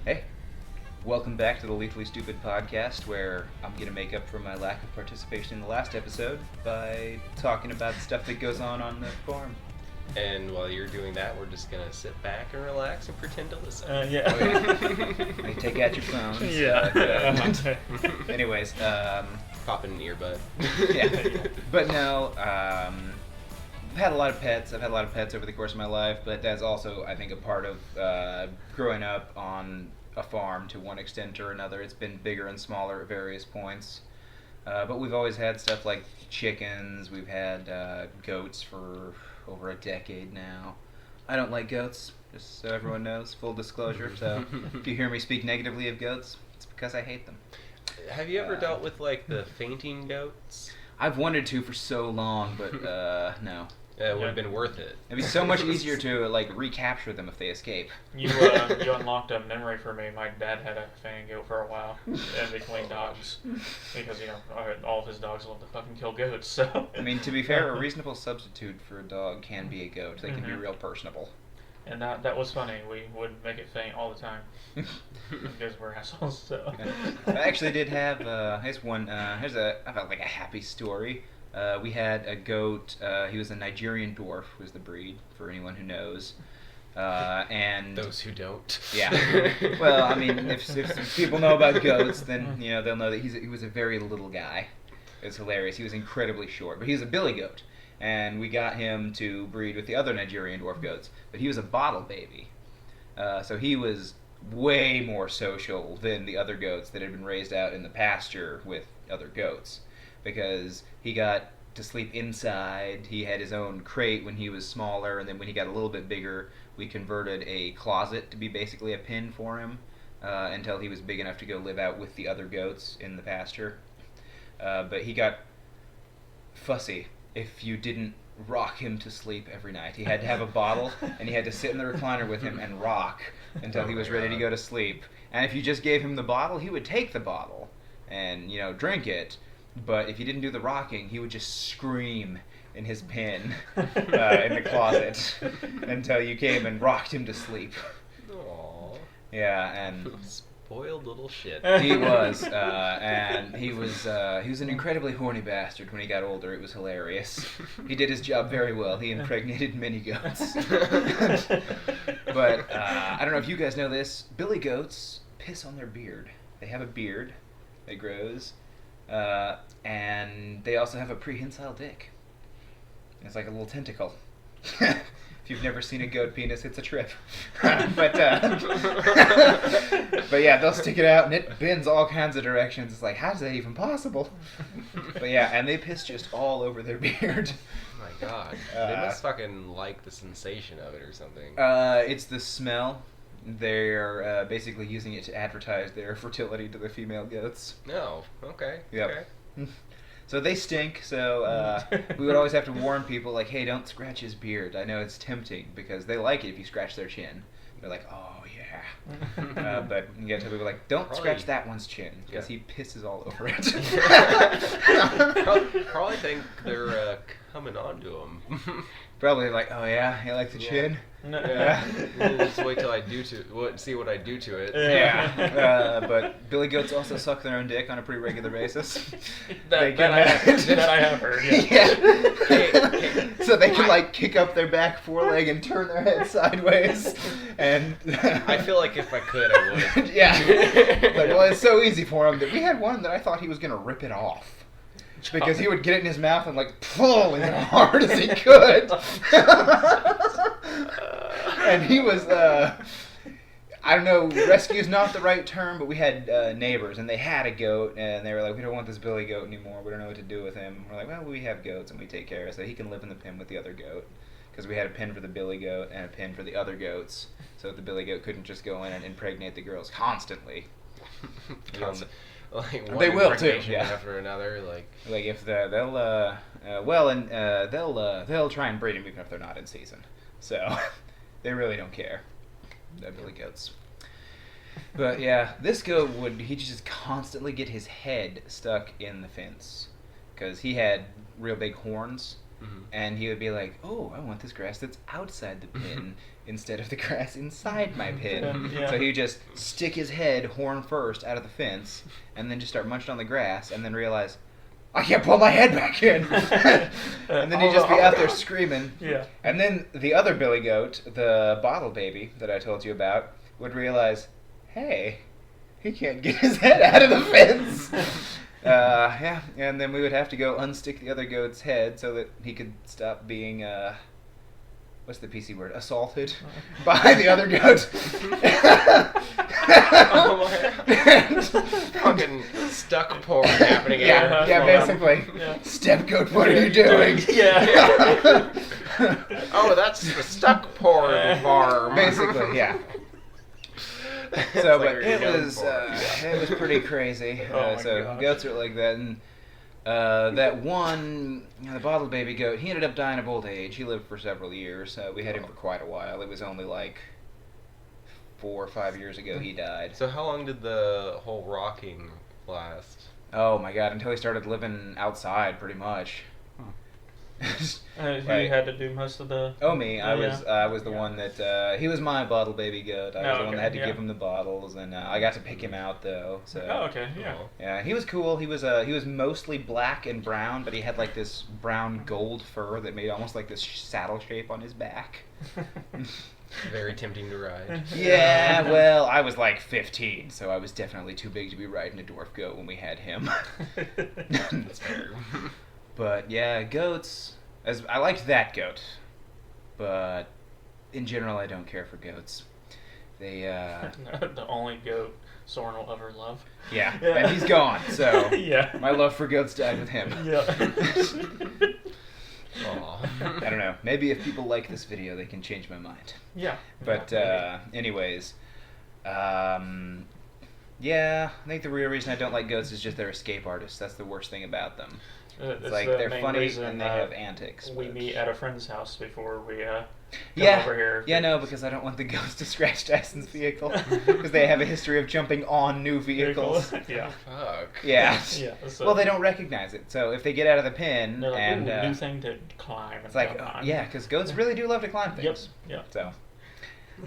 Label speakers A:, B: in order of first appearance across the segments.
A: Hey, welcome back to the Lethally Stupid podcast, where I'm going to make up for my lack of participation in the last episode by talking about the stuff that goes on the farm.
B: And while you're doing that, we're just gonna sit back and relax and pretend to listen.
C: Yeah.
A: Oh, yeah. Take out your phones.
C: Yeah.
A: Anyways,
B: Pop in an earbud.
A: yeah. But no, I've had a lot of pets. I've had a lot of pets over the course of my life, but that's also, I think, a part of growing up on a farm to one extent or another. It's been bigger and smaller at various points. But we've always had stuff like chickens. We've had goats for over a decade now. I don't like goats, just so everyone knows, full disclosure. So if you hear me speak negatively of goats, it's because I hate them.
B: Have you ever dealt with like the fainting goats?
A: I've wanted to for so long, but no.
B: It would have been worth it.
A: It'd be so much easier to recapture them if they escape.
C: You unlocked a memory for me. My dad had a fan goat for a while in between dogs because all of his dogs love to fucking kill goats. So
A: I mean, to be fair, a reasonable substitute for a dog can be a goat. They can be
C: Mhm.
A: real personable.
C: And that was funny. We would make it faint all the time because we're assholes. So
A: I actually did have here's a happy story. We had a goat. He was a Nigerian dwarf, was the breed, for anyone who knows. And
B: Those who don't.
A: Yeah. Well, I mean, if people know about goats, then they'll know that he was a very little guy. It's hilarious. He was incredibly short, but he was a billy goat, and we got him to breed with the other Nigerian dwarf goats. But he was a bottle baby, so he was way more social than the other goats that had been raised out in the pasture with other goats, because he got to sleep inside. He had his own crate when he was smaller, and then when he got a little bit bigger, we converted a closet to be basically a pen for him until he was big enough to go live out with the other goats in the pasture. But he got fussy if you didn't rock him to sleep every night. He had to have a bottle, and he had to sit in the recliner with him and rock until he was ready to go to sleep. And if you just gave him the bottle, he would take the bottle and drink it. But if you didn't do the rocking, he would just scream in his pen in the closet until you came and rocked him to sleep.
B: Aww.
A: Yeah, and
B: Spoiled little shit.
A: he was, and he was an incredibly horny bastard when he got older. It was hilarious. He did his job very well. He impregnated many goats. But I don't know if you guys know this. Billy goats piss on their beard. They have a beard that grows. And they also have a prehensile dick. It's like a little tentacle. If you've never seen a goat penis, it's a trip. But yeah, they'll stick it out and it bends all kinds of directions. It's like, how is that even possible? But yeah, and they piss just all over their beard.
B: Oh my god. They must fucking like the sensation of it or something.
A: It's the smell. They're basically using it to advertise their fertility to the female goats.
B: No. Okay.
A: Yep.
B: Okay.
A: So they stink, so we would always have to warn people, like, hey, don't scratch his beard. I know it's tempting, because they like it if you scratch their chin. They're like, oh, yeah. But you gotta tell people, like, don't scratch that one's chin, because he pisses all over it.
B: Probably think they're coming on to him.
A: Probably like, oh, yeah, you like the chin?
C: Yeah.
B: Just wait till see what I do to it.
A: Yeah. But billy goats also suck their own dick on a pretty regular basis.
C: that I have heard.
A: Yeah. So they can kick up their back foreleg and turn their head sideways, and
B: I feel like if I could, I would.
A: Yeah. Well, it's so easy for him that we had one that I thought he was gonna rip it off. Because he would get it in his mouth and pull as hard as he could. And he was, I don't know, rescue's not the right term, but we had neighbors and they had a goat and they were like, we don't want this billy goat anymore. We don't know what to do with him. We're like, well, we have goats and we take care of it so he can live in the pen with the other goat. Because we had a pen for the billy goat and a pen for the other goats. So the billy goat couldn't just go in and impregnate the girls constantly.
B: They
A: will too. Yeah.
B: After another,
A: if they'll try and breed them even if they're not in season. So they really don't care. The billy goats. But yeah, this goat he'd just constantly get his head stuck in the fence because he had real big horns and he would be like, "Oh, I want this grass that's outside the pin instead of the grass inside my pin."
C: Yeah.
A: So he'd just stick his head horn first out of the fence, and then just start munching on the grass, and then realize, I can't pull my head back in. And then he'd just be out there screaming.
C: Yeah.
A: And then the other billy goat, the bottle baby that I told you about, would realize, hey, he can't get his head out of the fence. Yeah, and then we would have to go unstick the other goat's head so that he could stop being, what's the PC word? Assaulted by the other goat.
B: Oh my. Fucking stuck porn happening.
A: Yeah, basically.
C: Yeah.
A: Step goat, what are you doing?
C: Yeah.
B: Oh, that's the stuck porn farm.
A: Basically, yeah.
B: It's
A: So,
B: like
A: but
B: we're
A: it
B: young
A: was
B: porn.
A: it was pretty crazy.
C: Oh my
A: So
C: gosh.
A: goats are like that, and that one, the bottle baby goat, he ended up dying of old age. He lived for several years. We had him for quite a while. It was only like 4 or 5 years ago he died.
B: So how long did the whole rocking last?
A: Oh my god! Until he started living outside, pretty much.
C: He
A: Right.
C: had to do most of the.
A: Oh me, I was the
C: Yeah.
A: one that he was my bottle baby goat. I was
C: Oh,
A: the one that had to
C: okay,
A: give
C: yeah.
A: him the bottles, and I got to pick him out though. So
C: Oh, okay, yeah.
B: Oh.
A: yeah, he was cool. He was mostly black and brown, but he had like this brown gold fur that made almost like this saddle shape on his back.
B: Very tempting to ride.
A: Yeah, well, I was like 15, so I was definitely too big to be riding a dwarf goat when we had him.
B: That's fair.
A: But yeah, goats. As I liked that goat, but in general, I don't care for goats. They,
C: The only goat Soren will ever love.
A: yeah, and he's gone. So
C: Yeah.
A: my love for goats died with him.
C: Yeah.
B: Aw.
A: I don't know. Maybe if people like this video, they can change my mind.
C: Yeah.
A: But
C: Yeah,
A: anyways, yeah, I think the real reason I don't like goats is just they're escape artists. That's the worst thing about them.
C: maybe.
A: It's like
C: the
A: they're
C: main
A: funny
C: reason,
A: and they have antics.
C: We
A: but-
C: meet at a friend's house before we come
A: Yeah,
C: over here.
A: yeah, no, because I don't want the ghosts to scratch Dyson's vehicle because they have a history of jumping on new vehicles.
C: Yeah.
B: Fuck.
A: Yeah.
C: Yeah. So
A: Well, they don't recognize it, so if they get out of the pin
C: they're like,
A: and
C: ooh, new thing to climb.
A: it's
C: and
A: like,
C: jump on.
A: yeah, because goats really do love to climb
C: Yep.
A: things.
C: Yep.
A: So,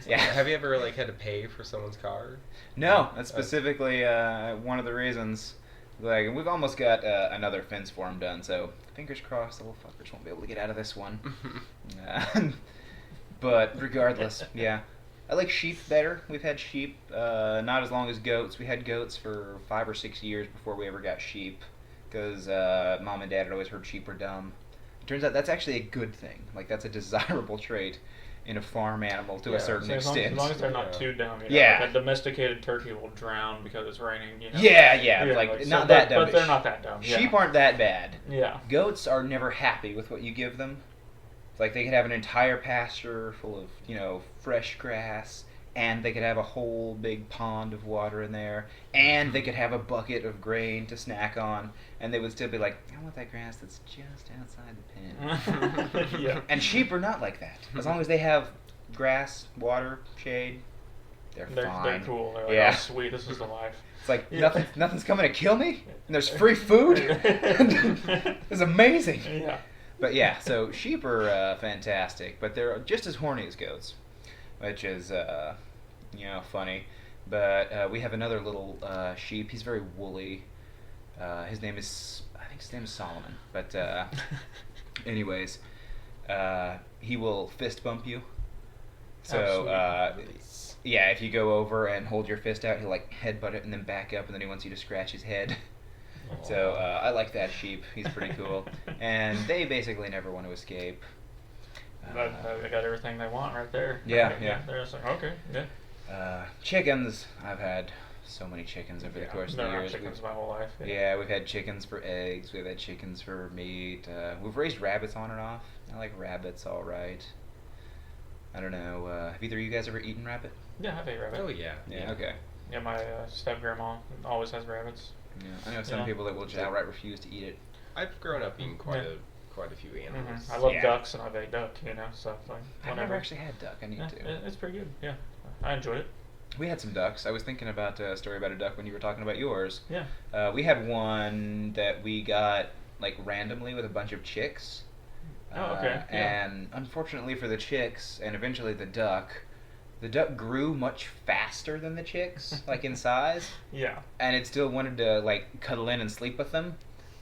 A: yeah.
B: Have you ever like had to pay for someone's car?
A: No, that's specifically one of the reasons. Like, we've almost got another fence for him done, so fingers crossed the little fuckers won't be able to get out of this one. But regardless, yeah. I like sheep better. We've had sheep not as long as goats. We had goats for 5 or 6 years before we ever got sheep, because Mom and Dad had always heard sheep were dumb. It turns out that's actually a good thing. Like, that's a desirable trait in a farm animal to
B: Yeah,
A: a certain
C: So as long
A: extent.
C: as they're not
B: Yeah.
C: too dumb, you know,
A: Yeah.
C: like a domesticated turkey will drown because it's raining. You know?
A: Yeah, like
C: so-
A: not that dumb.
C: But they're not that dumb. Yeah.
A: Sheep aren't that bad.
C: Yeah.
A: Goats are never happy with what you give them. It's like they could have an entire pasture full of, fresh grass, and they could have a whole big pond of water in there, and they could have a bucket of grain to snack on, and they would still be like, I want that grass that's just outside the pen.
C: Yeah.
A: And sheep are not like that. As long as they have grass, water, shade, they're fine.
C: They're cool. They're like,
A: Yeah.
C: oh, sweet, this is the life.
A: It's like
C: Yeah.
A: nothing's coming to kill me, and there's free food. It's amazing.
C: Yeah.
A: But yeah, so sheep are fantastic, but they're just as horny as goats, which is funny. But we have another little sheep. He's very woolly. I think his name is Solomon. But anyways, he will fist bump you. So yeah, if you go over and hold your fist out, he'll like headbutt it and then back up, and then he wants you to scratch his head. So I like that sheep. He's pretty cool, and they basically never want to escape.
C: They got everything they want right there.
A: Yeah, yeah.
C: They're just like, okay, yeah.
A: Chickens. I've had so many chickens over the course of the
C: There are
A: years.
C: chickens my whole life.
A: Yeah, we've had chickens for eggs. We've had chickens for meat. We've raised rabbits on and off. I like rabbits, all right. I don't know. Have either of you guys ever eaten rabbit?
C: Yeah, I've ate rabbit.
B: Oh yeah.
A: Yeah. Okay.
C: Yeah, my step grandma always has rabbits.
A: Yeah, I know some
C: Yeah.
A: people that will just outright refuse to eat it.
B: I've grown up eating quite
C: Yeah.
B: a few animals.
C: I love
A: Yeah.
C: ducks, and I've ate duck. So like,
A: I've
C: whenever.
A: never actually had duck. I need
C: Yeah,
A: to.
C: it's pretty good. Yeah, I enjoyed it.
A: We had some ducks. I was thinking about a story about a duck when you were talking about yours.
C: Yeah.
A: We had one that we got like randomly with a bunch of chicks,
C: Oh, okay. Yeah.
A: And unfortunately for the chicks, and eventually the duck grew much faster than the chicks, like in size.
C: Yeah.
A: And it still wanted to like cuddle in and sleep with them.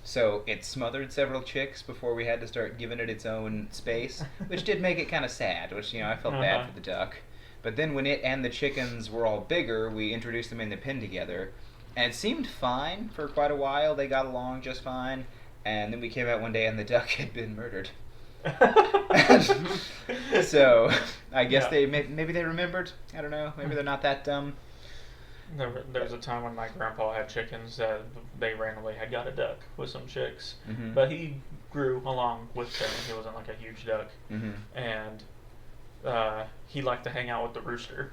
A: So it smothered several chicks before we had to start giving it its own space, which did make it kind of sad, which, I felt bad for the duck. But then when it and the chickens were all bigger, we introduced them in the pen together. And it seemed fine for quite a while. They got along just fine. And then we came out one day and the duck had been murdered. So I guess maybe they remembered. I don't know. Maybe they're not that dumb.
C: There was a time when my grandpa had chickens that they randomly had got a duck with some chicks,
A: Mm-hmm.
C: but he grew along with them. He wasn't like a huge duck,
A: Mm-hmm.
C: and he liked to hang out with the rooster.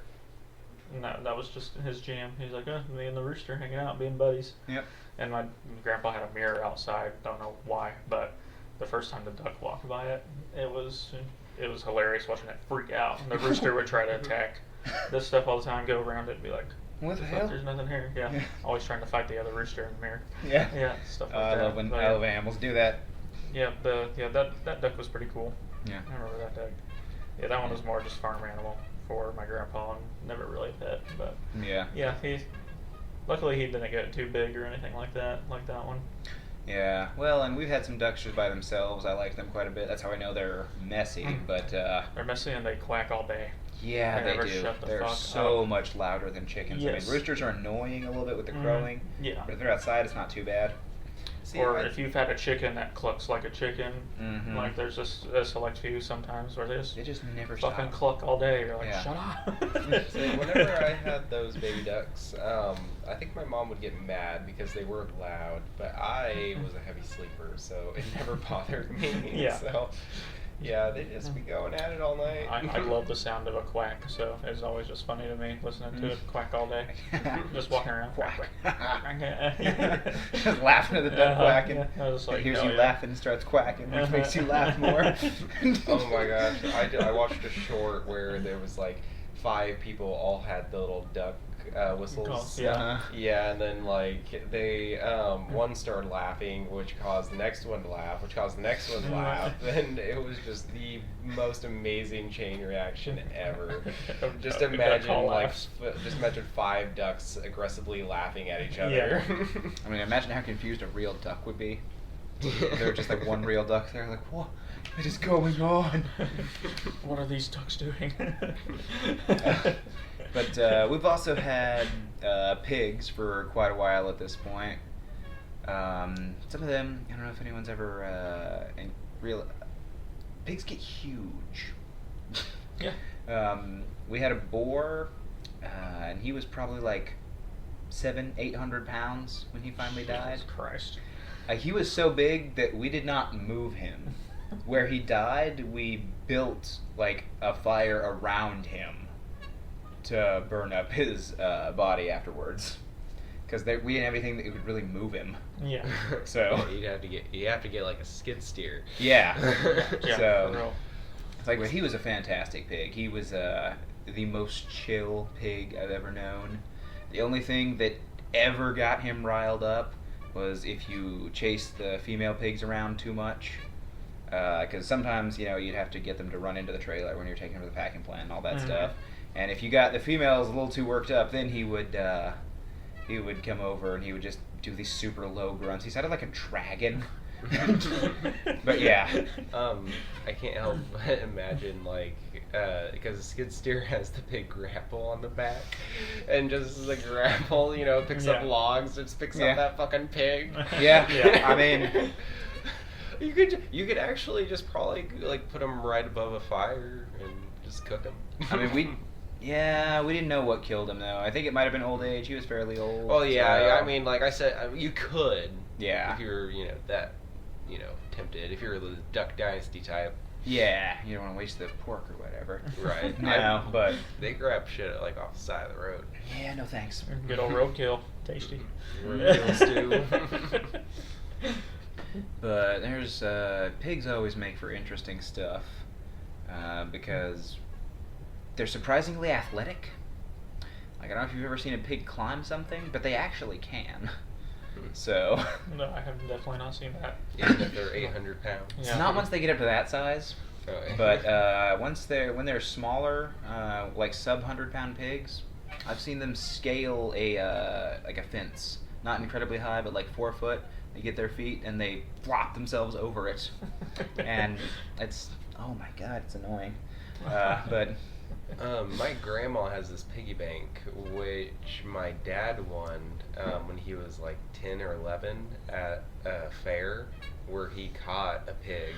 C: And that was just his jam. He's like, me and the rooster hanging out, being buddies.
A: Yep.
C: And my grandpa had a mirror outside. Don't know why, but the first time the duck walked by it, it was hilarious watching it freak out. And the rooster would try to attack this stuff all the time, go around it, and be like,
A: What the
C: fuck,
A: hell?
C: there's nothing here. Yeah. Always trying to fight the other rooster in the mirror.
A: Yeah.
C: Yeah, stuff like
A: I
C: that.
A: love when
C: But,
A: animals do that.
C: Yeah, that duck was pretty cool.
A: Yeah.
C: I remember that duck. Yeah, that one was more just farm animal for my grandpa and never really a pet. But
A: Yeah.
C: yeah, luckily he didn't get too big or anything like that one.
A: Yeah. Well, and we've had some ducks just by themselves. I like them quite a bit. That's how I know they're messy. But
C: They're messy and they quack all day.
A: yeah,
C: They
A: they
C: never
A: do.
C: shut the
A: They're
C: fuck
A: so
C: up.
A: much louder than chickens.
C: Yes.
A: I mean, roosters are annoying a little bit with the crowing.
C: Yeah.
A: But if they're outside, it's not too bad.
B: See,
C: Or if you've had a chicken that clucks like a chicken,
A: Mhm.
C: like there's just a select few sometimes where they
A: just never
C: fucking
A: stop.
C: cluck all day. You're like,
A: Yeah.
C: shut up.
B: So whenever I had those baby ducks, I think my mom would get mad because they were loud, but I was a heavy sleeper, so it never bothered me.
C: Yeah.
B: So, yeah, they'd just be going at it all night.
C: I love the sound of a quack, so it's always just funny to me listening to it quack all day. Just walking around.
A: Quack.
C: quack.
A: Just laughing at the duck quacking.
C: Yeah. I was just like,
A: It hears
C: hell
A: you
C: yeah.
A: laughing and starts quacking, which makes you laugh more.
B: Oh my gosh, I watched a short where there was like 5 people all had the little duck whistles.
C: Calls,
A: Uh-huh.
B: Yeah, and then like they one started laughing, which caused the next one to laugh, which caused the next one to laugh, and it was just the most amazing chain reaction ever. Just
C: Duck
B: imagine
C: call
B: like
C: laughs.
B: just imagine 5 ducks aggressively laughing at each other.
A: I mean, imagine how confused a real duck would be. There were just like one real duck there, like, what is going on?
C: What are these ducks doing?
A: But we've also had pigs for quite a while at this point. Some of them, I don't know if anyone's ever pigs get huge.
C: Yeah.
A: We had a boar, and he was probably like 700-800 pounds when he finally died.
C: Jesus Christ.
A: He was so big that we did not move him. Where he died, we built like a fire around him to burn up his body afterwards, because we didn't have anything that could really move him.
C: Yeah.
A: So
B: you have to get like a skid steer.
A: yeah.
C: Yeah,
A: So
C: for real.
A: it's like, but he was a fantastic pig. He was the most chill pig I've ever known. The only thing that ever got him riled up was if you chased the female pigs around too much. Because sometimes, you'd have to get them to run into the trailer when you're taking them to the packing plant and all that stuff. And if you got the females a little too worked up, then he would come over and he would just do these super low grunts. He sounded like a dragon. But yeah.
B: I can't help but imagine, like, because the skid steer has the big grapple on the back, and just as the grapple, picks up
C: Yeah.
B: logs, just picks
A: Yeah.
B: up that fucking pig.
A: Yeah.
C: Yeah.
A: I mean,
B: you could actually just probably like put them right above a fire and just cook them.
A: I mean, we didn't know what killed him though. I think it might have been old age. He was fairly old.
B: Oh yeah,
A: so-
B: yeah. I mean, like I said, you could.
A: Yeah.
B: If you're, that, tempted. If you're the Duck Dynasty type.
A: Yeah, you don't want to waste the pork or whatever.
B: Right.
A: No, but
B: They grab shit like off the side of the road.
A: yeah, no thanks.
C: Good old roadkill. Tasty.
B: Roadkill stew.
A: But there's pigs always make for interesting stuff because they're surprisingly athletic. Like, I don't know if you've ever seen a pig climb something, but they actually can. So
C: No, I have definitely not seen that.
B: Even if they're 800 pounds.
A: it's
C: Yeah.
A: not once they get up to that size.
B: Oh, yeah.
A: But when they're smaller, like sub 100-pound pigs, I've seen them scale like a fence, not incredibly high, but like 4 foot. They get their feet and they flop themselves over it, and it's oh my god, it's annoying. But
B: My grandma has this piggy bank, which my dad won when he was like 10 or 11 at a fair, where he caught a pig.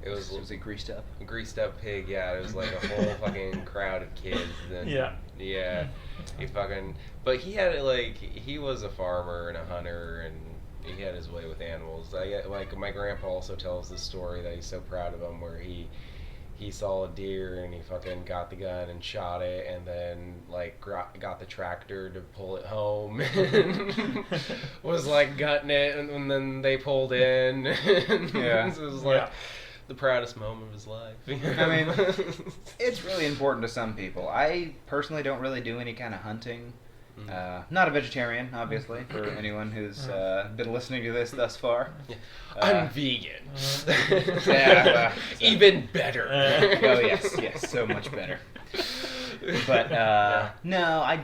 B: It was
A: it greased up?
B: a greased up pig, yeah. It was like a whole fucking crowd of kids. And
C: Yeah.
B: He fucking, but he had it like, he was a farmer and a hunter, and he had his way with animals. Like my grandpa also tells this story that he's so proud of him, where he saw a deer and he fucking got the gun and shot it, and then like got the tractor to pull it home and was like gutting it, and then they pulled in.
A: Yeah.
B: So it was like the proudest moment of his life.
A: I mean, it's really important to some people. I personally don't really do any kind of hunting. Not a vegetarian, obviously, for anyone who's been listening to this thus far.
B: I'm vegan.
A: Yeah,
B: Even better.
A: Oh yes, so much better. But no,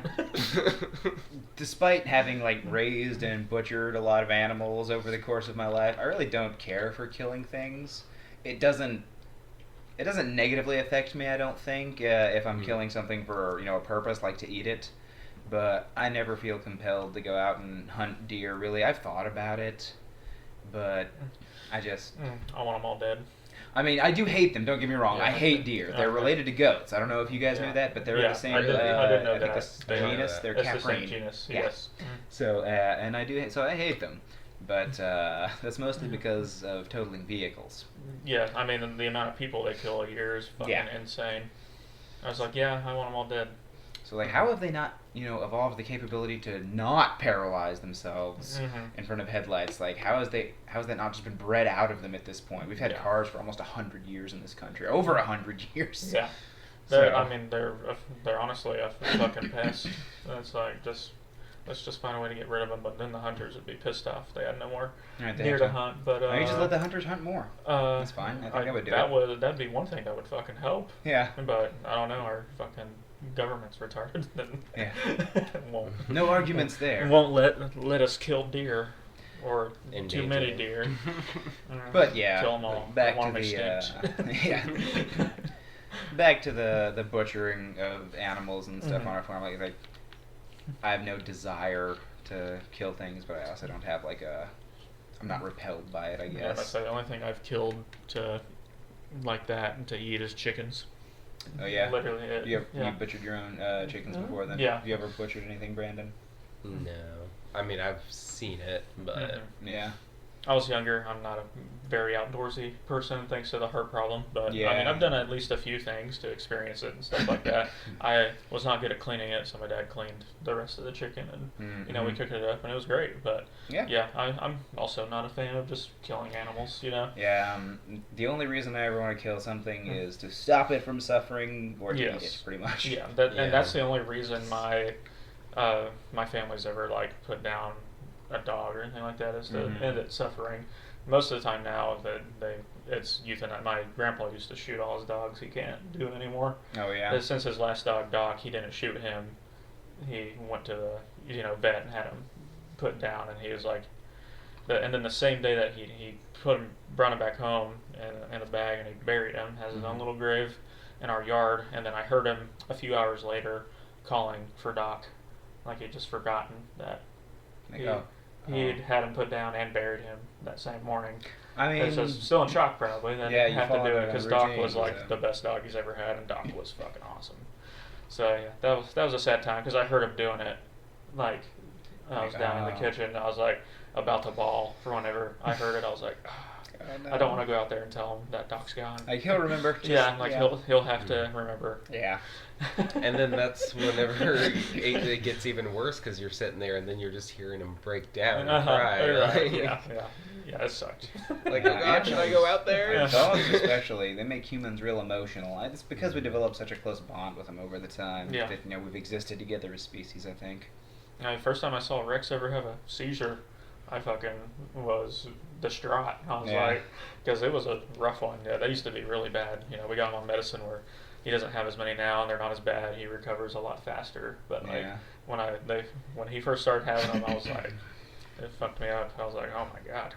A: despite having like raised and butchered a lot of animals over the course of my life, I really don't care for killing things. It doesn't negatively affect me, I don't think, if I'm killing something for a purpose, like to eat it. But I never feel compelled to go out and hunt deer, really. I've thought about it, but I just...
C: I want them all dead.
A: I mean, I do hate them, don't get me wrong.
C: Yeah,
A: I hate deer. They're related to goats. I don't know if you guys knew that, but they're the same...
C: I didn't know
A: I think
C: that.
A: the genus, they're
C: It's
A: caprine.
C: the same genus,
A: Yeah.
C: yes.
A: So, and I do... So I hate them. But that's mostly because of totaling vehicles.
C: Yeah, I mean, the amount of people they kill a year is fucking insane. I was like, I want them all dead.
A: So, like, how have they not, evolved the capability to not paralyze themselves in front of headlights? Like, how has that not just been bred out of them at this point? We've had cars for almost 100 years in this country, over 100 years.
C: Yeah, they're honestly a fucking pest. It's like let's just find a way to get rid of them. But then the hunters would be pissed off if they had no more deer to hunt. But
A: you just let the hunters hunt more. That's fine. I think I would do it.
C: That'd be one thing that would fucking help.
A: Yeah.
C: But I don't know. Our fucking government's retarded. Won't.
A: No arguments there.
C: Won't let us kill deer, or too many deer.
A: But yeah,
C: kill them all.
A: Back to the back to the butchering of animals and stuff on our farm. Like I have no desire to kill things, but I also don't have I'm not repelled by it, I guess.
C: Yeah, that's the only thing I've killed like that and to eat is chickens.
A: Oh yeah,
C: literally it.
A: You butchered your own chickens before then?
C: Yeah.
A: Have you ever butchered anything, Brandon?
B: No, I mean I've seen it, but
A: yeah.
C: I was younger. I'm not a very outdoorsy person thanks to the heart problem, but I mean I've done at least a few things to experience it and stuff like that. I was not good at cleaning it, so my dad cleaned the rest of the chicken, and we cooked it up, and it was great. But I'm also not a fan of just killing animals.
A: Yeah. The only reason I ever want to kill something is to stop it from suffering or to eat it, pretty much.
C: Yeah, and that's the only reason my family's ever put down a dog or anything like that is to end it suffering. Most of the time now it's euthanasia. My grandpa used to shoot all his dogs. He can't do it anymore.
A: Oh yeah.
C: But since his last dog Doc, he didn't shoot him. He went to the vet and had him put down, and he was like, and then the same day that he brought him back home in a bag, and he buried him, has his own little grave in our yard. And then I heard him a few hours later calling for Doc, like he'd just forgotten that. He'd had him put down and buried him that same morning. I mean, so still in shock probably. Then
A: you
C: have to do it because Doc was the best dog he's ever had, and Doc was fucking awesome. So yeah, that was a sad time because I heard him doing it. I was down in the kitchen, and I was about to bawl for whenever I heard it. I was like, I don't want to go out there and tell him that Doc's gone.
A: He'll remember.
C: He'll have to remember.
A: Yeah.
B: And then that's whenever it gets even worse because you're sitting there and then you're just hearing him break down and cry.
C: Yeah, it sucked.
B: Oh God, should I go out there?
A: Dogs especially, they make humans real emotional. It's because we developed such a close bond with them over the time that we've existed together as species, I think.
C: First time I saw Rex ever have a seizure I fucking was distraught. I was
A: Yeah.
C: like, because it was a rough one. Yeah, they used to be really bad. You know, we got him on medicine where he doesn't have as many now, and they're not as bad. He recovers a lot faster. But like
A: Yeah.
C: when he first started having them, I was like, it fucked me up. I was like, oh my god,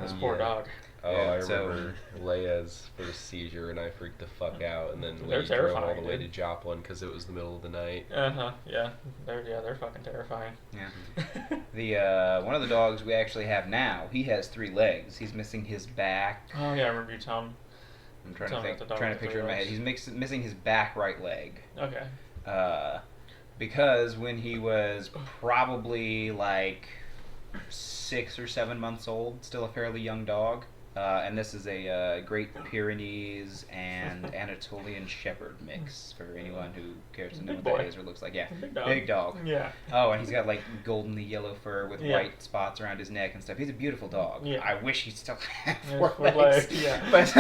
C: this poor
B: Yeah.
C: dog.
B: Oh,
A: Yeah,
B: I
A: so-
B: remember Leia's first seizure, and I freaked the fuck out. And then
C: They're
B: we drove all the
C: terrifying,
B: way to
C: dude.
B: Joplin because it was the middle of the night.
C: Yeah, they're fucking terrifying.
A: Yeah. The one of the dogs we actually have now, he has 3 legs. He's missing his back.
C: Oh yeah, I remember you telling.
A: I'm trying
C: Tell
A: to
C: me
A: think,
C: about the dog
A: trying to
C: with
A: picture in
C: 3
A: my head.
C: legs.
A: He's missing his back right leg.
C: Okay.
A: Because when he was probably like 6 or 7 months old, still a fairly young dog. And this is a Great Pyrenees and Anatolian Shepherd mix for anyone who cares to know
C: Big
A: what that
C: boy.
A: is or looks like. Yeah,
C: Big dog.
A: big dog.
C: Yeah.
A: Oh, and he's got like goldenly yellow fur with
C: Yeah.
A: white spots around his neck and stuff. He's a beautiful dog.
C: Yeah.
A: I wish he still had
C: Yeah,
A: 4
C: 4
A: legs.
C: legs, yeah.
A: But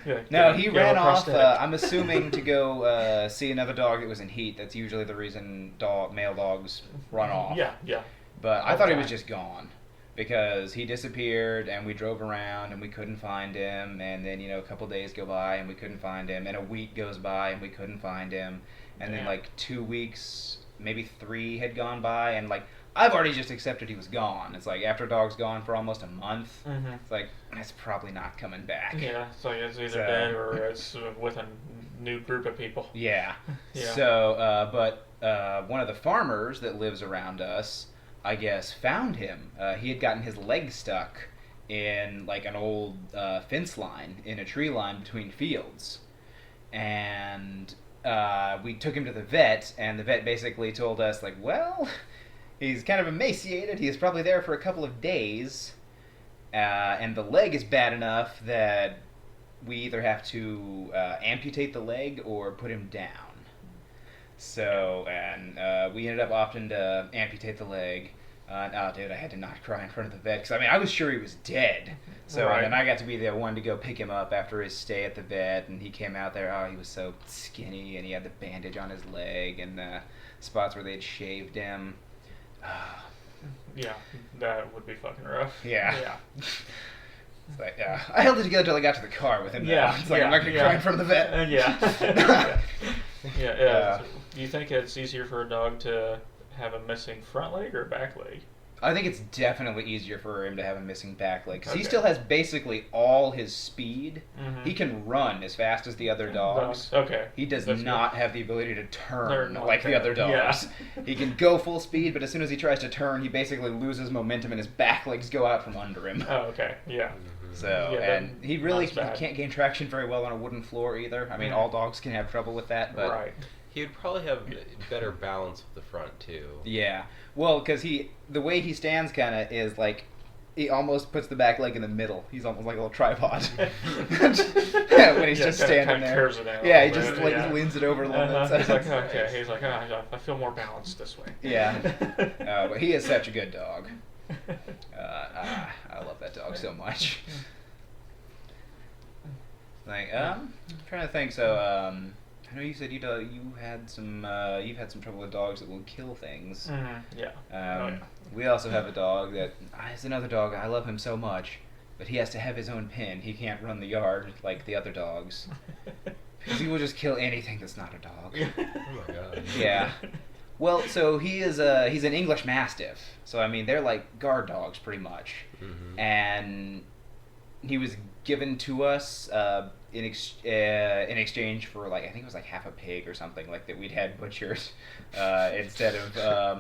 C: Yeah,
A: no,
C: get
A: he
C: a
A: ran off.
C: prosthetic.
A: I'm assuming to go see another dog that was in heat. That's usually the reason male dogs run off.
C: Yeah.
A: But I thought he was
C: Okay.
A: just gone because he disappeared and we drove around and we couldn't find him. And then, a couple days go by and we couldn't find him. And a week goes by and we couldn't find him. And then
C: Damn.
A: like 2 weeks, maybe 3 had gone by. And like, I've already just accepted he was gone. It's like after a dog's gone for almost a month,
C: Mm-hmm.
A: it's like, that's probably not coming back.
C: Yeah, so it's either
A: So-
C: dead or it's with a new group of people.
A: Yeah.
C: Yeah.
A: So, but one of the farmers that lives around us, I guess, found him. He had gotten his leg stuck in like an old fence line in a tree line between fields, and we took him to the vet, and the vet basically told us like, well, he's kind of emaciated. He is probably there for a couple of days, and the leg is bad enough that we either have to amputate the leg or put him down. So, and we ended up opting to amputate the leg. Oh, dude, I had to not cry in front of the vet because I was sure he was dead. So,
C: Right.
A: and then I got to be the one to go pick him up after his stay at the vet, and he came out there. Oh, he was so skinny, and he had the bandage on his leg and the spots where they'd shaved him.
C: Yeah, that would be fucking rough.
A: Yeah.
C: Yeah.
A: It's like, I held it together until I got to the car with him. though.
C: Yeah,
A: It's like,
C: yeah,
A: I'm not going to
C: yeah.
A: cry in front of the vet.
C: Yeah. Do you think it's easier for a dog to have a missing front leg or back leg?
A: I think it's definitely easier for him to have a missing back leg because he
C: Okay.
A: still has basically all his speed.
C: Mhm.
A: He can run as fast as the other dogs.
C: Okay.
A: He does
C: That's
A: not have the ability to
C: They're
A: turn
C: not
A: like the
C: fair.
A: other dogs. He can go full speed, but as soon as he tries to turn, he basically loses momentum and his back legs go out from under him.
C: Oh, okay. Yeah.
A: So,
C: Yeah,
A: and he really
C: not as bad.
A: can't gain traction very well on a wooden floor either. I mean,
C: Mhm.
A: all dogs can have trouble with that, but
C: Right.
B: He would probably have better balance with the front too.
A: yeah. Well, because the way he stands kind of is like, he almost puts the back leg in the middle. He's almost like a little tripod. When he's
C: Yeah,
A: just
C: kinda
A: standing there.
C: curves it out a
A: Yeah, he
C: little
A: just
C: bit,
A: like
C: yeah.
A: leans it over a little bit.
C: He's like,
A: So-
C: okay. He's like, I feel more balanced this way.
A: Yeah. But he is such a good dog. I love that dog so much. Like, I'm trying to think. So, I know you said you've had some trouble with dogs that will kill things.
C: Mhm, yeah. Yeah.
A: We also have a dog that is another dog. I love him so much, but he has to have his own pen. He can't run the yard like the other dogs because he will just kill anything that's not a dog.
B: Oh my god.
A: Yeah. Well, so he's an English Mastiff. So I mean, they're like guard dogs pretty much.
B: Mm-hmm.
A: And he was given to us in exchange for like, I think it was like half a pig or something like that we'd had butchered instead of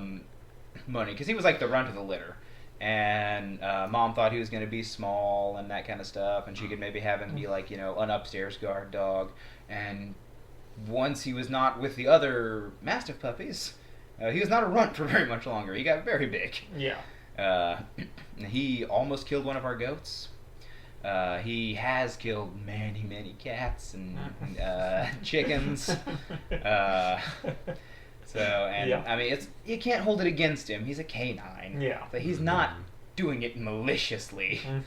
A: money, because he was like the runt of the litter. And Mom thought he was going to be small and that kind of stuff, and she could maybe have him be like, an upstairs guard dog. And once he was not with the other Mastiff puppies, he was not a runt for very much longer. He got very big.
C: Yeah.
A: He almost killed one of our goats. He has killed many, many cats and chickens.
C: Yeah.
A: I mean, you can't hold it against him. He's a canine.
C: Yeah.
A: But he's not doing it maliciously.
C: Mm.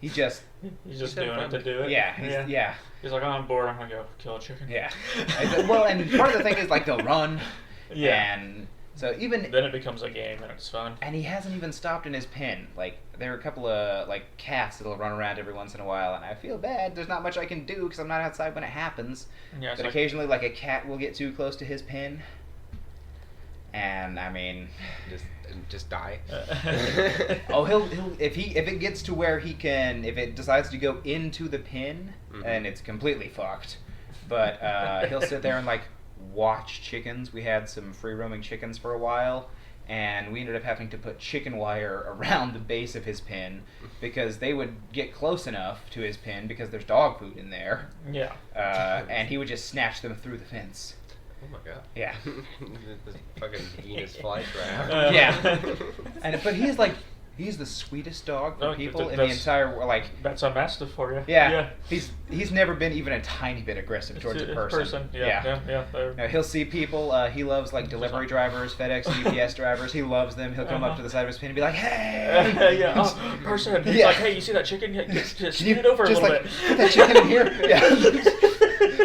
A: He just,
C: He's just
B: He's
C: doing it to
B: fun.
C: do it.
A: yeah.
C: He's like, oh, I'm bored. I'm gonna go kill a chicken.
A: Yeah. Well, and part of the thing is like they'll run.
C: Yeah.
A: And So even
C: Then it becomes a game and it's fun.
A: and he hasn't even stopped in his pen. Like there are a couple of like cats that'll run around every once in a while, and I feel bad. There's not much I can do because I'm not outside when it happens.
C: Yeah,
A: But occasionally, like a cat will get too close to his pen, and I mean,
B: Just die.
A: oh, he'll if it gets to where he can, if it decides to go into the pen, and it's completely fucked. But he'll sit there and like watch chickens. We had some free roaming chickens for a while, and we ended up having to put chicken wire around the base of his pen because they would get close enough to his pen because there's dog food in there.
C: Yeah.
A: And he would just snatch them through the fence.
B: Oh my god.
A: Yeah.
B: This fucking Venus flytrap.
A: Yeah. But he's the sweetest dog for
C: No,
A: people in the entire world. Like,
C: that's a mastiff for you.
A: yeah. He's never been even a tiny bit aggressive towards a person.
C: Yeah.
A: No, he'll see people. He loves like delivery drivers, FedEx, UPS drivers. He loves them. He'll come up to the side of his pen and be like, "Hey!"
C: Yeah. Oh, person. He's
A: Yeah.
C: like, "Hey, you see that chicken? Just
A: Can
C: scoot it over a
A: just
C: little
A: like
C: bit."
A: put that chicken in here? Yeah.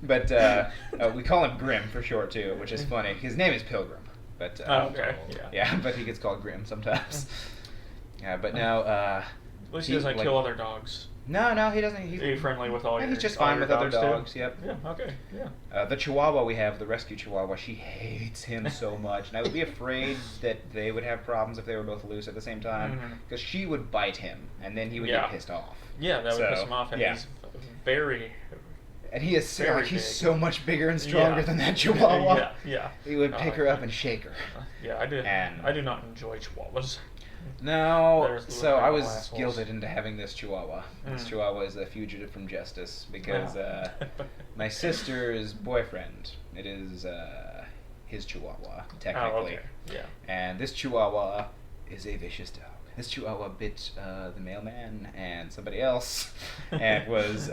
A: But we call him Grim for short too, which is funny. His name is Pilgrim, but
C: Okay.
A: yeah, but he gets called Grim sometimes. Yeah, but no.
C: At least he doesn't
A: like-
C: kill other dogs.
A: No, he doesn't.
C: Are you friendly with all your?
A: He's just
C: all
A: fine
C: your
A: with other
C: dogs, too?
A: dogs. Yep.
C: Yeah. Okay. Yeah.
A: The Chihuahua we have, the rescue Chihuahua, she hates him so much, and I would be afraid that they would have problems if they were both loose at the same time, because she would bite him, and then he would get pissed off.
C: Yeah, that would piss him off, and
A: yeah.
C: he's very.
A: And he is
C: Very
A: he's
C: big.
A: so much bigger and stronger
C: Yeah.
A: than that Chihuahua.
C: Yeah.
A: He would pick her up and shake her.
C: Yeah, I do.
A: And-
C: I do not enjoy Chihuahuas.
A: No,
C: There's the
A: so I
C: little
A: was
C: assholes.
A: guilted into having this Chihuahua. This Chihuahua is a fugitive from justice because my sister's boyfriend, it is his Chihuahua, technically.
C: Oh, okay. Yeah.
A: And this Chihuahua is a vicious dog. This Chihuahua bit the mailman and somebody else and was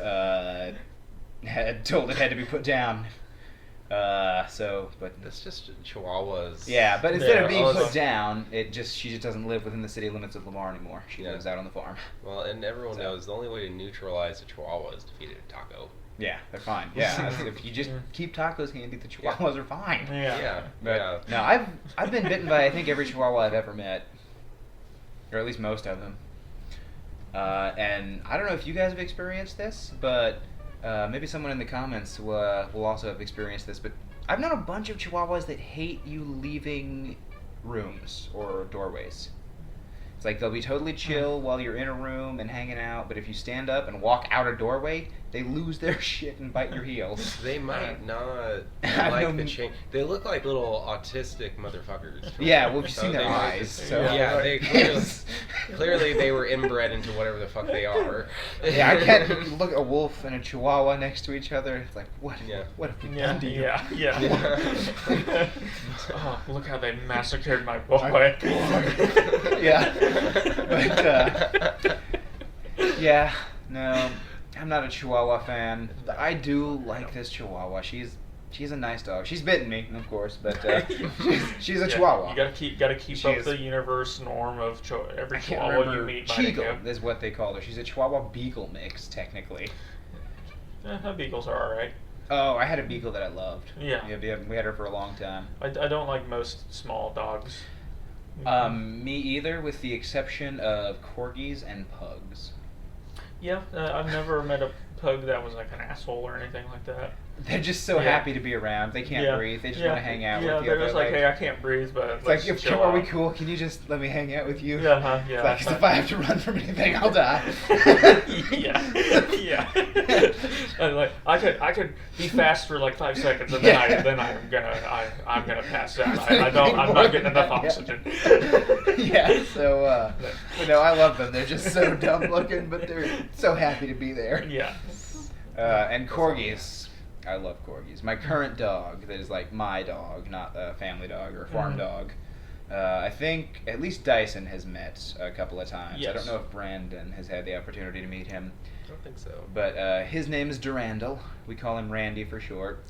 A: had told it had to be put down. But
B: That's just Chihuahuas.
A: yeah, but instead of being
B: all
A: put
B: those-
A: down, she just doesn't live within the city limits of Lamar anymore. She lives out on the farm.
B: Well, and everyone knows the only way to neutralize a Chihuahua is to feed it a taco.
A: Yeah, they're fine. Yeah, if you just keep tacos handy, the Chihuahuas are fine.
C: Yeah.
A: But no, I've been bitten by I think every Chihuahua I've ever met, or at least most of them. And I don't know if you guys have experienced this, but maybe someone in the comments will also have experienced this. But I've known a bunch of Chihuahuas that hate you leaving rooms or doorways. It's like they'll be totally chill while you're in a room and hanging out, but if you stand up and walk out a doorway, they lose their shit and bite your heels.
B: They might not
A: I've
B: like
A: known-
B: the change. They look like little autistic motherfuckers.
A: Yeah, well, you've
B: So
A: seen their
B: they might
A: eyes.
B: just-
A: So
B: yeah, they clearly they were inbred into whatever the fuck they are.
A: Yeah, I can't look at a wolf and a Chihuahua next to each other. It's like, what have we done to you?
C: Yeah. Oh, look how they massacred my boy.
A: Yeah. But, yeah, no, I'm not a Chihuahua fan. I do like this Chihuahua. She's a nice dog. She's bitten me, of course, but she's a Chihuahua.
C: You gotta keep
A: She
C: up
A: is-
C: the universe norm of every
A: I can't
C: Chihuahua you
A: remember.
C: meet. biting
A: Cheagle
C: you.
A: is what they call her. She's a Chihuahua Beagle mix, technically.
C: Beagles are alright.
A: Oh, I had a Beagle that I loved.
C: Yeah.
A: We had her for a long time.
C: I don't like most small dogs.
A: Me either, with the exception of corgis and pugs.
C: Yeah, I've never met a pug that was like an asshole or anything like that.
A: They're just so happy to be around. They can't breathe. They just want to hang out with you.
C: they're just like,
A: Like-
C: hey, I can't breathe, but
A: It's
C: let's
A: like,
C: chill
A: are we
C: out."
A: cool? Can you just let me hang out with you?
C: Yeah,
A: It's like, 'cause if I have to run from anything, I'll die.
C: yeah. And like I could be fast for like 5 seconds, and then I'm gonna pass out. I'm not getting enough oxygen.
A: Yeah. So, but no, I love them. They're just so dumb looking, but they're so happy to be there.
C: Yeah.
A: And corgis. I love corgis. My current dog, that is like my dog, not a family dog or a farm dog. I think at least Dyson has met a couple of times. I
C: Yes.
A: don't know if Brandon has had the opportunity to meet him.
B: I don't think so.
A: But his name is Durandal. We call him Randy for short.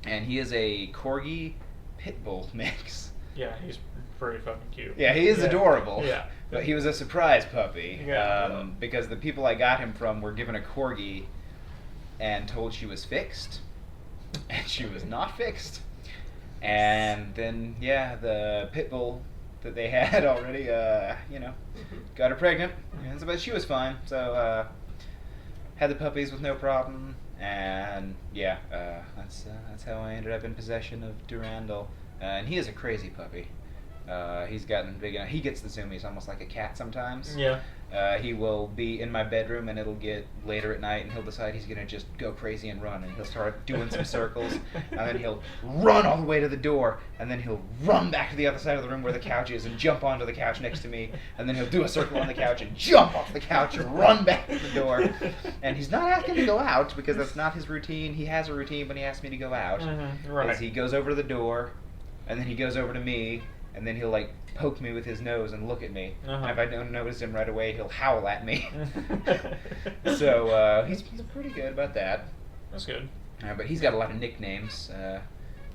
A: And he is a corgi pit bull mix.
C: Yeah, he's pretty fucking cute.
A: Yeah, he is adorable.
C: Yeah.
A: But he was a surprise puppy.
C: Yeah.
A: Because the people I got him from were given a corgi and told she was fixed. And she was not fixed. And then, yeah, the pit bull that they had already, got her pregnant. And so, but she was fine. So, had the puppies with no problem. And, yeah, that's how I ended up in possession of Durandal. And he is a crazy puppy. He's gotten big enough. He gets the zoomies almost like a cat sometimes.
C: Yeah.
A: He will be in my bedroom, and it'll get later at night, and he'll decide he's going to just go crazy and run, and he'll start doing some circles, and then he'll run all the way to the door, and then he'll run back to the other side of the room where the couch is and jump onto the couch next to me, and then he'll do a circle on the couch and jump off the couch and run back to the door. And he's not asking to go out, because that's not his routine. He has a routine when he asks me to go out.
C: Right.
A: He goes over to the door, and then he goes over to me, and then he'll like poke me with his nose and look at me. And if I don't notice him right away, he'll howl at me. So he's pretty good about that.
C: That's good.
A: But he's got a lot of nicknames.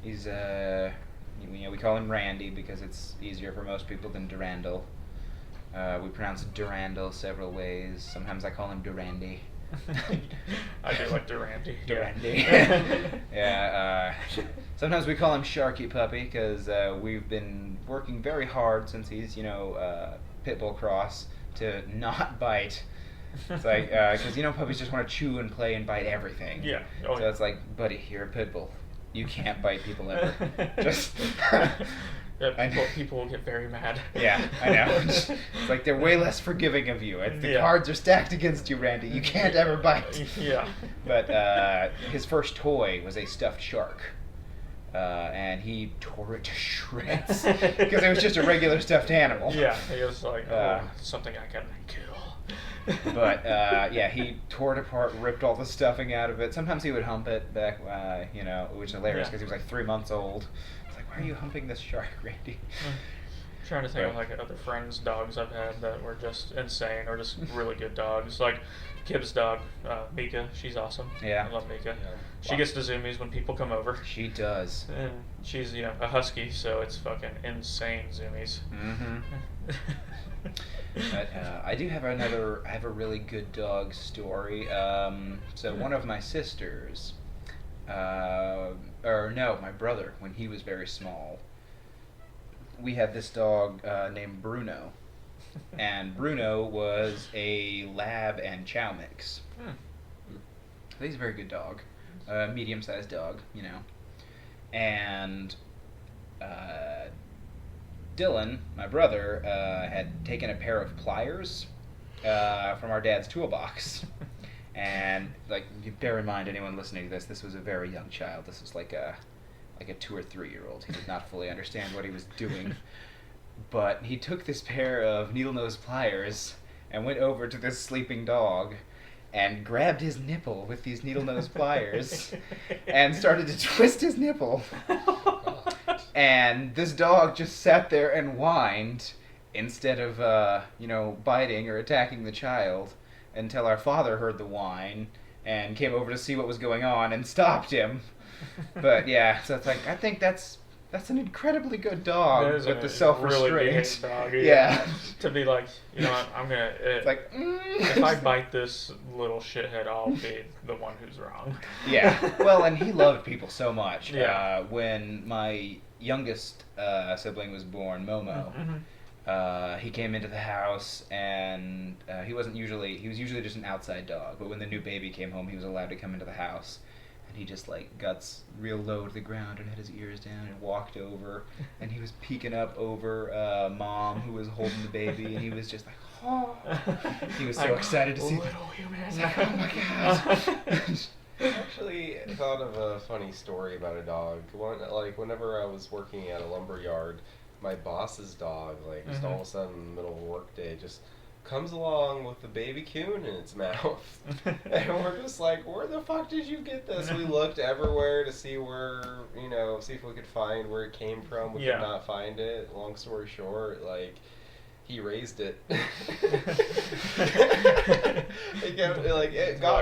A: He's we call him Randy because it's easier for most people than Durandal. We pronounce Durandal several ways. Sometimes I call him Durandy.
C: I do like Durandy.
A: Durandy. Yeah. Sometimes we call him Sharky Puppy because we've been working very hard since he's pit bull cross to not bite. It's like because puppies just want to chew and play and bite everything.
C: Yeah.
A: So it's like, buddy, you're a pit bull. You can't bite people ever. Just.
C: Yeah, people will get very mad.
A: Yeah, I know. It's like they're way less forgiving of you. The cards are stacked against you, Randy. You can't ever bite.
C: Yeah.
A: But his first toy was a stuffed shark. And he tore it to shreds. Because it was just a regular stuffed animal.
C: Yeah, he was like, something I can kill.
A: But, he tore it apart, ripped all the stuffing out of it. Sometimes he would hump it back, which is hilarious because he was like 3 months old. Why are you humping this shark, Randy?
C: I'm trying to think of like other friends' dogs I've had that were just insane or just really good dogs. Like Kib's dog, Mika, she's awesome.
A: Yeah.
C: I love Mika. Yeah. She
A: Wow.
C: gets the zoomies when people come over.
A: She does.
C: And she's, a husky, so it's fucking insane zoomies.
A: Mm-hmm. But I have a really good dog story. So one of my sisters, my brother, when he was very small, we had this dog named Bruno. And Bruno was a lab and chow mix. He's a very good dog. Medium-sized dog, And Dylan, my brother, had taken a pair of pliers from our dad's toolbox. And, you bear in mind, anyone listening to this was a very young child. This was like a 2 or 3 year old. He did not fully understand what he was doing. But he took this pair of needle-nose pliers and went over to this sleeping dog and grabbed his nipple with these needle-nose pliers and started to twist his nipple. And this dog just sat there and whined instead of, biting or attacking the child until our father heard the whine and came over to see what was going on and stopped him. But yeah, so it's like, I think that's an incredibly good dog with the self-restraint.
C: Really good dog,
A: yeah.
C: To be like, I'm gonna.
A: It's like,
C: if I bite this little shithead, I'll be the one who's wrong.
A: Yeah. Well, and he loved people so much.
C: Yeah.
A: When my youngest sibling was born, Momo. He came into the house, and he was usually just an outside dog, but when the new baby came home, he was allowed to come into the house, and he just got real low to the ground and had his ears down and walked over, and he was peeking up over Mom, who was holding the baby, and he was just like, oh, he was so excited to see
C: little human.
A: He's like, oh my god.
B: I actually thought of a funny story about a dog. Whenever I was working at a lumber yard, my boss's dog, just all of a sudden in the middle of a work day, just comes along with the baby coon in its mouth. And we're just like, where the fuck did you get this? We looked everywhere to see where, see if we could find where it came from. We could not find it. Long story short, he raised it. It got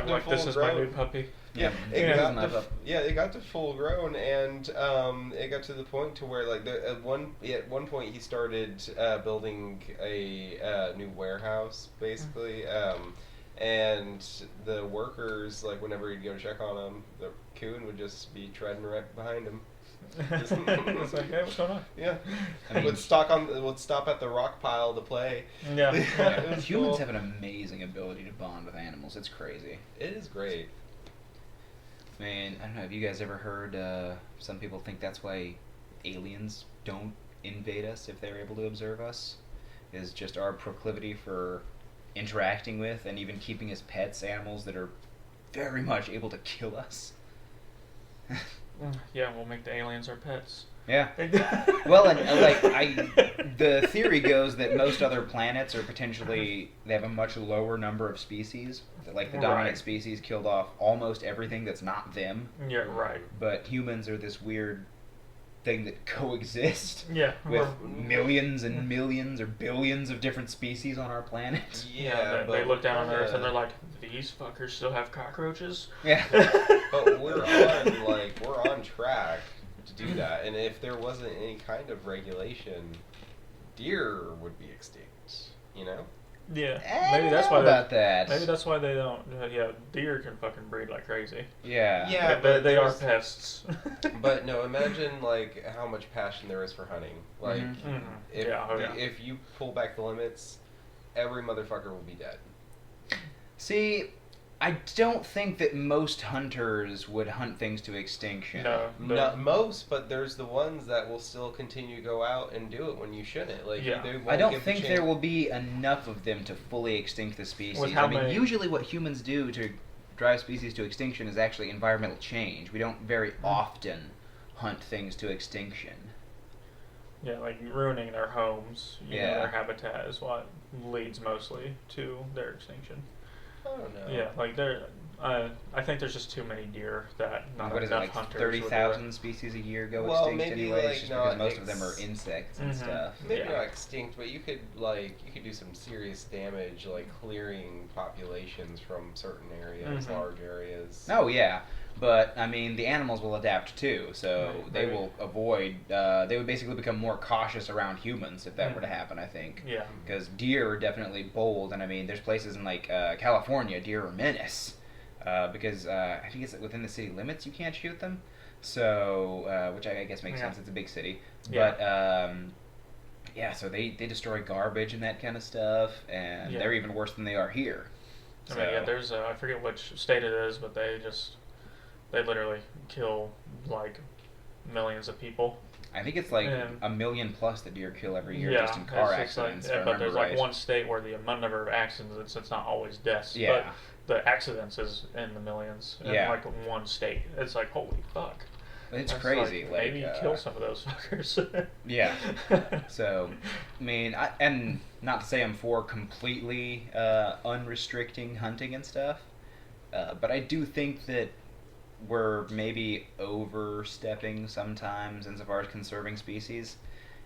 B: to full
C: this is
B: grown.
C: my new puppy.
B: Yeah, it got to full grown, and it got to the point to where at one point he started building a new warehouse basically, and the workers whenever he'd go to check on him, the coon would just be treading right behind him.
C: It's like, hey, what's going on?
B: Yeah.
A: I mean-
B: Would stop at the rock pile to play.
C: Yeah.
B: It was
A: Humans
B: cool.
A: have an amazing ability to bond with animals. It's crazy.
B: It is great.
A: I mean, I don't know. Have you guys ever heard? Some people think that's why aliens don't invade us if they're able to observe us. Is just our proclivity for interacting with and even keeping as pets animals that are very much able to kill us.
C: Yeah, we'll make the aliens our pets.
A: Yeah. Well, and the theory goes that most other planets are potentially they have a much lower number of species. That, like the dominant
C: Right.
A: species killed off almost everything that's not them.
C: Yeah, right.
A: But humans are this weird thing that coexist
C: Yeah.
A: with millions and millions or billions of different species on our planet.
C: Yeah, they look down on Earth and they're like, these fuckers still have cockroaches?
A: Yeah.
B: But we're on track to do that. And if there wasn't any kind of regulation, deer would be extinct. You know?
C: Yeah.
A: I
C: Maybe that's
A: don't
C: why
A: know about that.
C: Maybe that's why they don't. Yeah, deer can fucking breed like crazy.
A: Yeah.
B: Yeah,
C: They are
B: there's-
C: pests.
B: But no, imagine like how much passion there is for hunting. Like
A: Mhm.
B: if
C: Yeah, oh, yeah.
B: if you pull back the limits, every motherfucker will be dead.
A: See, I don't think that most hunters would hunt things to extinction.
C: No.
B: Not most, but there's the ones that will still continue to go out and do it when you shouldn't. Like
C: Yeah.
B: they won't
A: I don't
B: give the
A: think
B: chance-
A: there will be enough of them to fully extinct the species.
C: With how
A: I mean,
C: many-
A: usually what humans do to drive species to extinction is actually environmental change. We don't very often hunt things to extinction.
C: Yeah, like ruining their homes,
A: Yeah.
C: their habitat is what leads mostly to their extinction.
B: I don't know.
C: Yeah, like I think there's just too many deer that not
A: What is it,
C: enough
A: like
C: hunters
A: 30,000 species a year go
B: Well,
A: extinct
B: maybe,
A: anyways,
B: like,
A: just
B: not
A: because most of them are insects and
C: Mhm.
A: stuff.
B: Maybe
C: Yeah.
B: not extinct, but you could do some serious damage, like clearing populations from certain areas,
C: Mhm.
B: large areas.
A: Oh yeah, but I mean the animals will adapt too, so
C: Right,
A: they
C: right.
A: will avoid. They would basically become more cautious around humans if that were to happen. I think.
C: Yeah.
A: Because deer are definitely bold, and I mean there's places in like California, deer are menace. Because I think it's within the city limits you can't shoot them, so which I guess makes
C: Yeah.
A: sense. It's a big city,
C: Yeah.
A: but yeah, so they destroy garbage and that kind of stuff, and
C: Yeah.
A: they're even worse than they are here.
C: I mean, yeah, there's I forget which state it is, but they literally kill like millions of people.
A: I think it's like
C: And-
A: 1 million plus that deer kill every year
C: Yeah,
A: just in car
C: it's just like-
A: accidents.
C: yeah,
A: if I
C: but
A: remember
C: there's
A: right.
C: like one state where the number of accidents, it's not always deaths,
A: Yeah.
C: but the accidents is in the millions in
A: Yeah.
C: like one state. It's like, holy fuck.
A: It's
C: That's
A: crazy.
C: Like,
A: Like,
C: maybe kill some of those fuckers.
A: Yeah. So, I mean, and not to say I'm for completely unrestricting hunting and stuff, but I do think that we're maybe overstepping sometimes insofar as conserving species.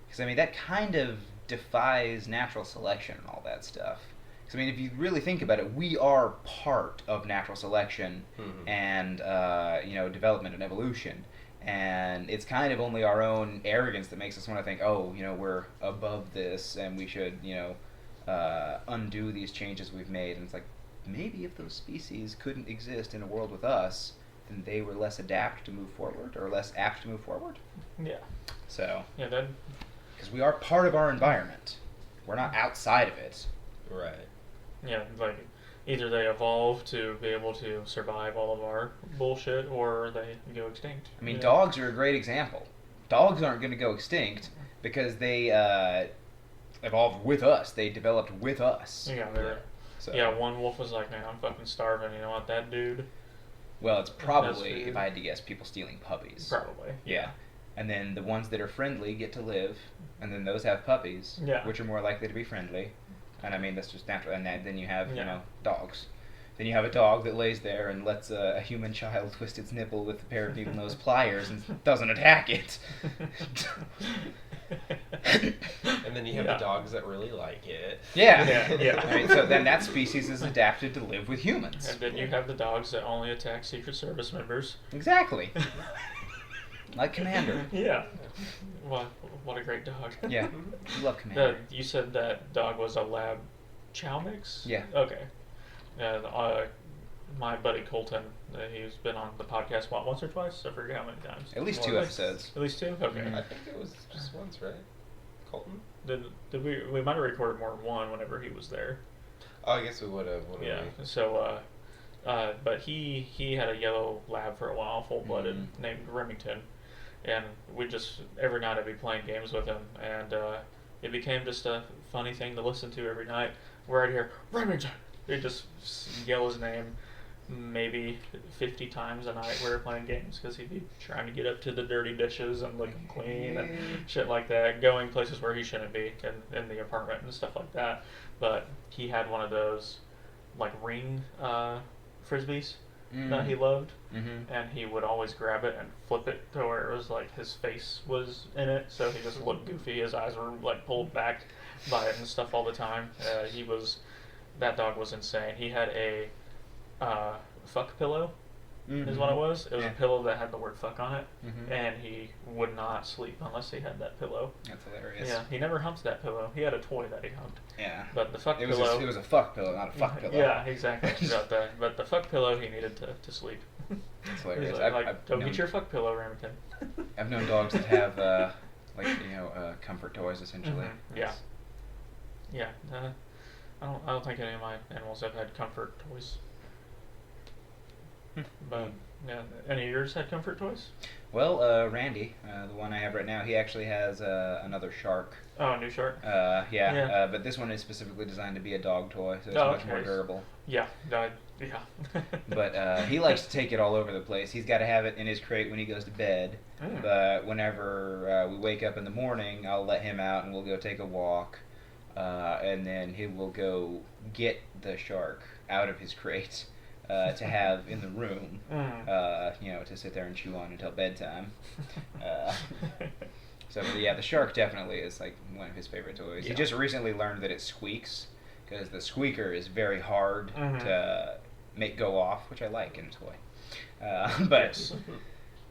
A: Because, I mean, that kind of defies natural selection and all that stuff. Because, I mean, if you really think about it, we are part of natural selection
B: Mhm.
A: and, development and evolution. And it's kind of only our own arrogance that makes us want to think, oh, we're above this and we should, undo these changes we've made. And it's like, maybe if those species couldn't exist in a world with us, then they were less apt to move forward or less apt to move forward.
C: Yeah.
A: So,
C: Yeah, that
A: because we are part of our environment, we're not outside of it.
B: Right.
C: yeah, like either they evolve to be able to survive all of our bullshit or they go extinct.
A: I mean,
C: Yeah.
A: dogs are a great example. Dogs aren't going to go extinct because they evolved with us. They developed with us.
C: Yeah, they're
A: So,
C: yeah, one wolf was like, man, I'm fucking starving, you know what, that dude?
A: well, it's probably,
C: food.
A: if I had to guess, people stealing puppies.
C: Probably.
A: Yeah. And then the ones that are friendly get to live, and then those have puppies,
C: Yeah.
A: which are more likely to be friendly. And I mean, that's just natural. And then you have,
C: Yeah.
A: dogs. Then you have a dog that lays there and lets a human child twist its nipple with a pair of needle-nose pliers and doesn't attack it.
B: And then you have
C: Yeah.
B: the dogs that really like it.
A: Yeah.
C: Yeah.
A: I mean, so then that species is adapted to live with humans.
C: And then you have the dogs that only attack Secret Service members.
A: Exactly. Like Commander.
C: Yeah. What a great dog.
A: Yeah. You love Commander.
C: You said that dog was a lab chow mix?
A: Yeah.
C: Okay. my buddy Colton, he's been on the podcast once or twice. I forget how many times.
A: At least 2 episodes.
C: At least 2. Okay.
B: I think it was just once, right? Colton.
C: Did we might have recorded more than one whenever he was there.
B: Oh, I guess we would have.
C: Yeah. So, but he had a yellow lab for a while, full-blooded, named Remington, and we just every night I'd be playing games with him, and it became just a funny thing to listen to every night. Where I'd hear Remington, he'd just yell his name maybe 50 times a night we were playing games because he'd be trying to get up to the dirty dishes and look clean and shit like that, going places where he shouldn't be in the apartment and stuff like that. But he had one of those like ring frisbees that he loved, and he would always grab it and flip it to where it was like his face was in it, so he just looked goofy. His eyes were like pulled back by it and stuff all the time. That dog was insane. He had a fuck pillow is what it was. It was a pillow that had the word fuck on it, and he would not sleep unless he had that pillow.
A: That's hilarious.
C: Yeah, he never humped that pillow. He had a toy that he humped.
A: Yeah.
C: But the fuck
A: it
C: pillow...
A: it was a fuck pillow, not a fuck pillow.
C: Yeah, exactly. But the fuck pillow he needed to sleep.
A: That's hilarious.
C: Go get your fuck pillow, Remington.
A: I've known dogs that have, comfort toys, essentially.
C: Yeah. Yeah. I don't think any of my animals have had comfort toys. But yeah, any of yours had comfort toys?
A: Well, Randy, the one I have right now, he actually has another shark.
C: Oh, a new shark?
A: Yeah. But this one is specifically designed to be a dog toy, so it's much more durable.
C: Yeah, yeah.
A: But he likes to take it all over the place. He's got to have it in his crate when he goes to bed. But whenever we wake up in the morning, I'll let him out and we'll go take a walk. And then he will go get the shark out of his crate. To have in the room, to sit there and chew on until bedtime. So yeah, the shark definitely is like one of his favorite toys. He just recently learned that it squeaks because the squeaker is very hard to make go off, which I like in a toy. But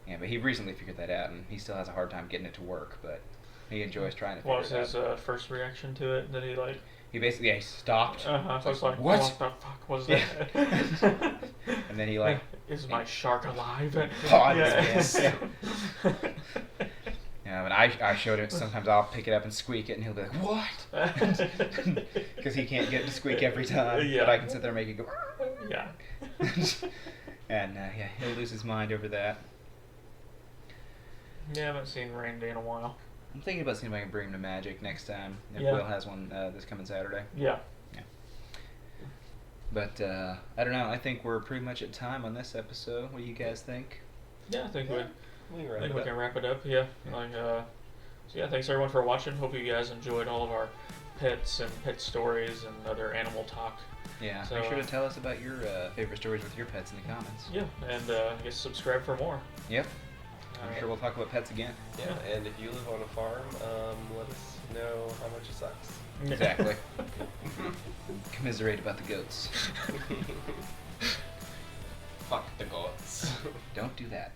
A: he recently figured that out, and he still has a hard time getting it to work, but he enjoys trying to figure it out.
C: What was his first reaction to it? Did he like?
A: He basically, he stopped.
C: So I was like,
A: what
C: the fuck was that?
A: And then he like...
C: Is my shark alive?
A: Pawed his ass. Yeah, but I showed him, sometimes I'll pick it up and squeak it, and he'll be like, what? Because he can't get it to squeak every time.
C: Yeah.
A: But I can sit there and make it go...
C: Yeah.
A: And he'll lose his mind over that.
C: Yeah, I haven't seen Randy in a while.
A: I'm thinking about seeing if I can bring him to Magic next time. If
C: Yeah.
A: Will has one this coming Saturday.
C: Yeah.
A: But I don't know. I think we're pretty much at time on this episode. What do you guys think?
C: Yeah, I think
B: we
C: can wrap it up. Yeah. So yeah, thanks everyone for watching. Hope you guys enjoyed all of our pets and pet stories and other animal talk.
A: Yeah.
C: So,
A: make sure to tell us about your favorite stories with your pets in the comments.
C: Yeah, and I guess subscribe for more.
A: Yep. I'm sure we'll talk about pets again.
B: Yeah, and if you live on a farm, let us know how much it sucks.
A: Exactly. Commiserate about the goats.
B: Fuck the goats.
A: Don't do that.